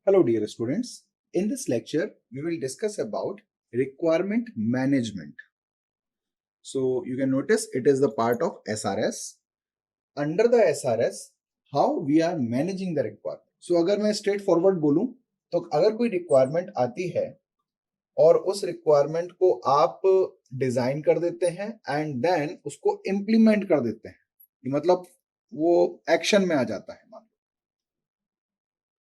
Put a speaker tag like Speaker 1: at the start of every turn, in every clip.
Speaker 1: Hello dear students. In this lecture, we will discuss about requirement management. So you can notice it is the part of SRS. Under the SRS, how we are managing the requirement. So अगर मैं straight forward बोलूं तो अगर कोई requirement आती है और उस requirement को आप डिजाइन कर देते हैं एंड देन उसको implement कर देते हैं, मतलब वो एक्शन में आ जाता है, मान लो,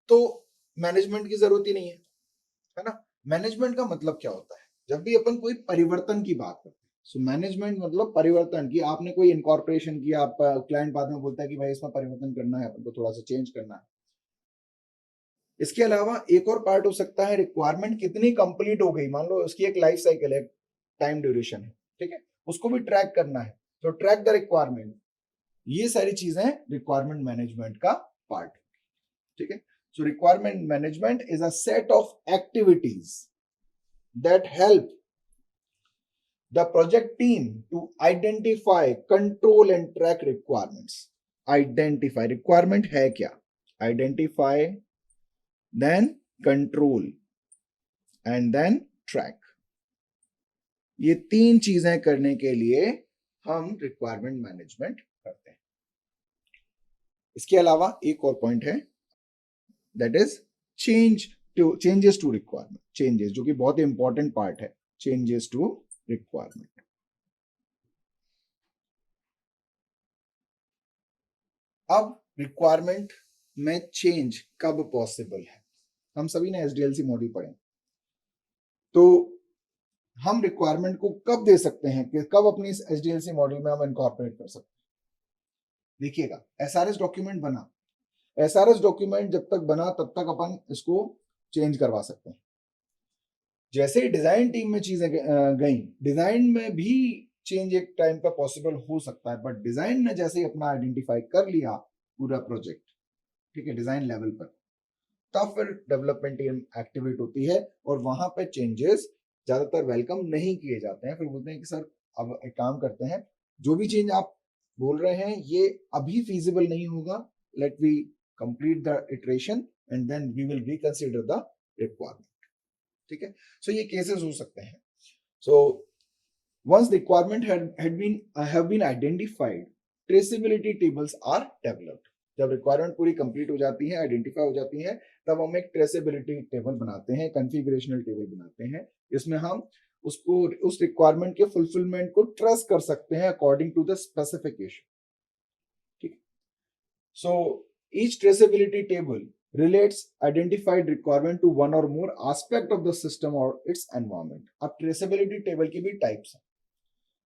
Speaker 1: तो मैनेजमेंट की जरूरत ही नहीं है ना। मैनेजमेंट का मतलब क्या होता है? जब भी अपन कोई परिवर्तन की बात करते हैं, सो मैनेजमेंट मतलब परिवर्तन की। आपने कोई इनकॉर्पोरेशन किया, आपका क्लाइंट बाद में बोलता है कि भाई इसमें परिवर्तन करना है, अपन को थोड़ा सा चेंज करना है। इसके अलावा एक और पार्ट हो सकता है, रिक्वायरमेंट कितनी कंप्लीट हो गई, मान लो उसकी एक लाइफ साइकिल है, टाइम ड्यूरेशन है, ठीक है, उसको भी ट्रैक करना है, तो ट्रैक द रिक्वायरमेंट। ये सारी चीजें रिक्वायरमेंट मैनेजमेंट का पार्ट, ठीक है। So requirement management is a set of activities that help the project team to identify, control and track requirements. Identify requirement है क्या? Identify, then control and then track. ये तीन चीजें करने के लिए हम रिक्वायरमेंट मैनेजमेंट करते हैं। इसके अलावा एक और पॉइंट है, that is changes to requirement. Changes जो कि बहुत इंपॉर्टेंट पार्ट है, चेंजेस टू रिक्वायरमेंट। अब रिक्वायरमेंट में चेंज कब पॉसिबल है? हम सभी ने एसडीएलसी मॉडल पढ़े, तो हम रिक्वायरमेंट को कब दे सकते हैं कि कब अपनी इस एसडीएलसी मॉडल में हम इनकॉर्पोरेट कर सकते हैं? देखिएगा, एसआरएस डॉक्यूमेंट बना, एसआरएस डॉक्यूमेंट जब तक बना तब तक अपन इसको चेंज करवा सकते हैं। जैसे ही डिजाइन टीम में चीजें गई, डिजाइन में भी चेंज एक टाइम पर पॉसिबल हो सकता है, बट डिजाइन ने जैसे ही अपना आइडेंटिफाई कर लिया पूरा प्रोजेक्ट, ठीक है, डिजाइन लेवल पर, तब फिर डेवलपमेंट टीम एक्टिवेट होती है और वहां पे चेंजेस ज्यादातर वेलकम नहीं किए जाते हैं। फिर बोलते हैं कि सर अब एक काम करते हैं, जो भी चेंज आप बोल रहे हैं ये अभी फीजिबल नहीं होगा, let we complete the iteration and then we will reconsider the requirement, ठीक है। सो ये केसेस हो सकते हैं। So once the requirement have been identified, traceability tables are developed. जब रिक्वायरमेंट पूरी कंप्लीट हो जाती है, आइडेंटिफाई हो जाती है, तब हम एक ट्रेसेबिलिटी टेबल बनाते हैं, कॉन्फ़िगरेशनल टेबल बनाते हैं। इसमें हम उसको, उस रिक्वायरमेंट के फुलफिलमेंट को ट्रेस कर सकते हैं अकॉर्डिंग टू द स्पेसिफिकेशन, ठीक। So each traceability table relates identified requirement to one or more aspect of the system or its environment. अब ट्रेसेबिलिटी टेबल की भी टाइप्स हैं।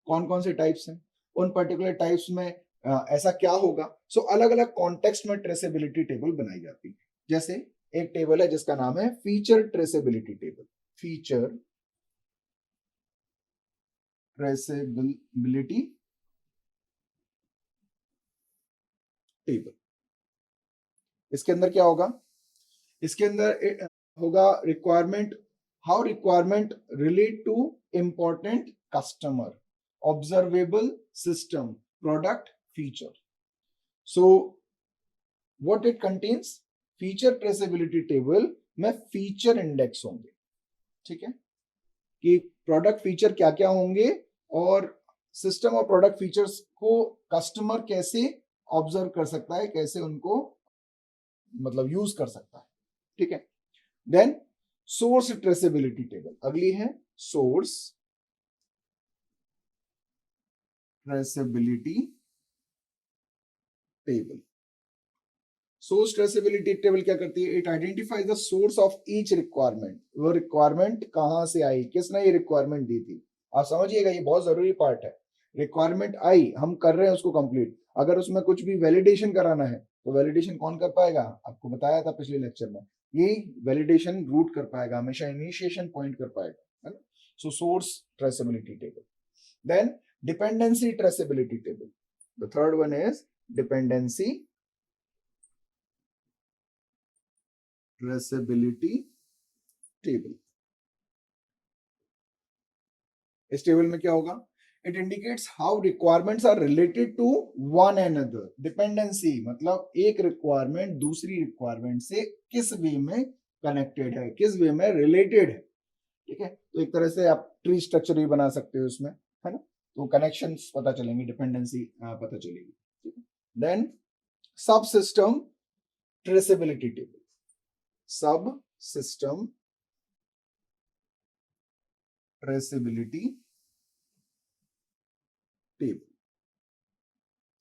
Speaker 1: कौन कौन से टाइप्स हैं, उन पर्टिकुलर टाइप्स में ऐसा क्या होगा। सो अलग अलग कॉन्टेक्स्ट में ट्रेसेबिलिटी टेबल बनाई जाती है। जैसे एक टेबल है जिसका नाम है feature traceability table, feature traceability table. इसके अंदर क्या होगा? इसके अंदर होगा requirement, how requirement relate two important customer, observable system, product, feature. So what it contains? Feature traceability table में फीचर इंडेक्स होंगे, ठीक है, कि प्रोडक्ट फीचर क्या क्या होंगे और सिस्टम और प्रोडक्ट फीचर्स को कस्टमर कैसे ऑब्जर्व कर सकता है, कैसे उनको मतलब यूज कर सकता है, ठीक है। देन सोर्स ट्रेसेबिलिटी टेबल, अगली है source traceability table. Source traceability table क्या करती है? It identifies the source of each requirement. वो रिक्वायरमेंट कहां से आई, किसने ये रिक्वायरमेंट दी थी। आप समझिएगा, ये बहुत जरूरी पार्ट है। रिक्वायरमेंट आई, हम कर रहे हैं उसको कंप्लीट, अगर उसमें कुछ भी वैलिडेशन कराना है तो वैलिडेशन कौन कर पाएगा? आपको बताया था पिछले लेक्चर में, ये वैलिडेशन रूट कर पाएगा, हमेशा इनिशिएशन पॉइंट कर पाएगा, है ना। So source traceability table. Then dependency traceability table, the third one is dependency traceability table. इस टेबल में क्या होगा? It indicates how requirements are related to one another. Dependency मतलब एक रिक्वायरमेंट दूसरी रिक्वायरमेंट से किस वे में कनेक्टेड है, किस वे में रिलेटेड है, ठीक है। तो एक तरह से आप ट्री स्ट्रक्चर भी बना सकते हो उसमें, है ना। तो कनेक्शंस पता चलेंगे, डिपेंडेंसी पता चलेगी, ठीक है। देन सब सिस्टम ट्रेसेबिलिटी टेबल, सब सिस्टम ट्रेसेबिलिटी टेबल।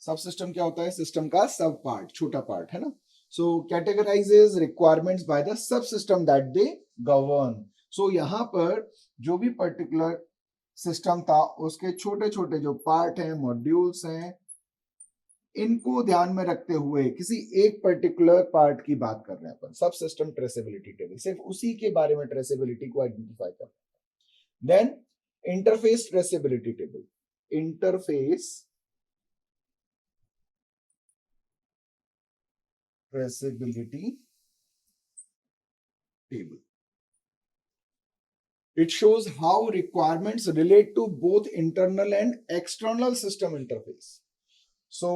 Speaker 1: सब सिस्टम क्या होता है? सिस्टम का सब पार्ट, छोटा पार्ट, है ना। So categorizes requirements by the sub system that they govern. सो यहां पर जो भी पर्टिकुलर सिस्टम था उसके छोटे छोटे जो पार्ट हैं, मॉड्यूल्स हैं, इनको ध्यान में रखते हुए किसी एक पर्टिकुलर पार्ट की बात कर रहे हैं अपन। सब सिस्टम ट्रेसेबिलिटी टेबल सिर्फ उसी के बारे में ट्रेसेबिलिटी को आइडेंटिफाई कर रहे हैं। Then interface traceability table, interface traceability table. It shows how requirements relate to both internal and external system interface. So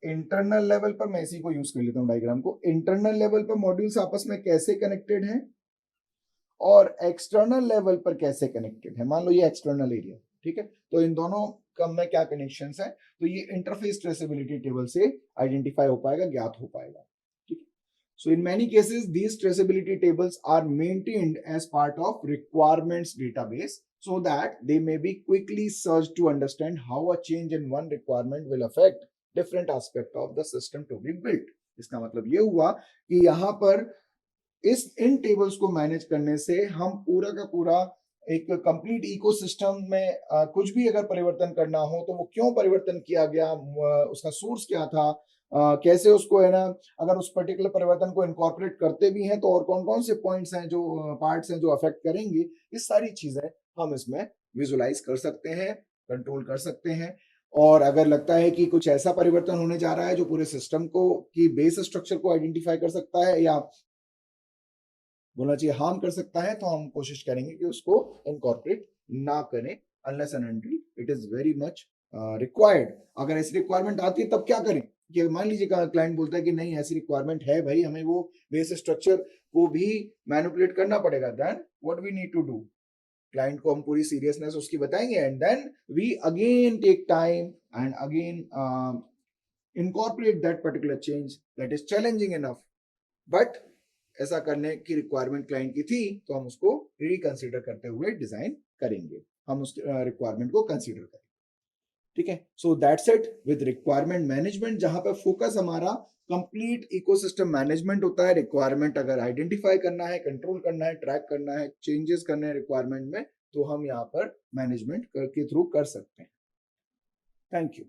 Speaker 1: internal level पर मैं इसी को यूज कर लेता हूं डायग्राम को। इंटरनल लेवल पर मॉड्यूल्स आपस में कैसे कनेक्टेड हैं और एक्सटर्नल लेवल पर कैसे कनेक्टेड है। मान लो ये एक्सटर्नल एरिया, ठीक है, तो इन दोनों का में क्या कनेक्शंस है, तो ये इंटरफेस ट्रेसेबिलिटी टेबल से आइडेंटिफाई हो पाएगा, ज्ञात हो पाएगा, ठीक है। So in many cases, these traceability tables are maintained as part of requirements database so that they may be quickly searched to understand how a change in one requirement will affect different aspect of the system to be built. इसका मतलब ये हुआ कि यहाँ पर इन tables को manage करने से हम पूरा का पूरा एक कंप्लीट इकोसिस्टम में कुछ भी अगर परिवर्तन करना हो तो वो क्यों परिवर्तन किया गया, उसका सोर्स क्या था, कैसे उसको, है ना, अगर उस पर्टिकुलर परिवर्तन को इनकॉर्पोरेट करते भी हैं तो और कौन कौन से पॉइंट्स हैं जो पार्ट्स हैं जो अफेक्ट करेंगे, ये सारी चीजें हम इसमें विजुलाइज कर सकते हैं, कंट्रोल कर सकते हैं। और अगर लगता है कि कुछ ऐसा परिवर्तन होने जा रहा है जो पूरे सिस्टम को की बेस स्ट्रक्चर को आइडेंटिफाई कर सकता है या बोलना चाहिए हार्म कर सकता है, तो हम कोशिश करेंगे कि उसको इनकॉर्पोरेट ना करें unless and until it is very much required. अगर ऐसी रिक्वायरमेंट आती है तब क्या करें कि मान लीजिए क्लाइंट बोलता है कि नहीं ऐसी रिक्वायरमेंट है भाई, हमें वो बेस स्ट्रक्चर को भी मैनिपुलेट करना पड़ेगा, then what we need to do, client को हम पूरी सीरियसनेस उसकी बताएंगे and then we again take time and again incorporate that particular change that is challenging enough, but ऐसा करने की रिक्वायरमेंट क्लाइंट की थी तो हम उसको रिकंसीडर करते हुए डिजाइन करेंगे, हम उस रिक्वायरमेंट को कंसीडर करेंगे, ठीक है। So that's it with requirement management, जहां पर फोकस हमारा कंप्लीट इकोसिस्टम मैनेजमेंट होता है। रिक्वायरमेंट अगर आइडेंटिफाई करना है, कंट्रोल करना है, ट्रैक करना है, चेंजेस करने हैं रिक्वायरमेंट में, तो हम यहाँ पर मैनेजमेंट के थ्रू कर सकते हैं। Thank you.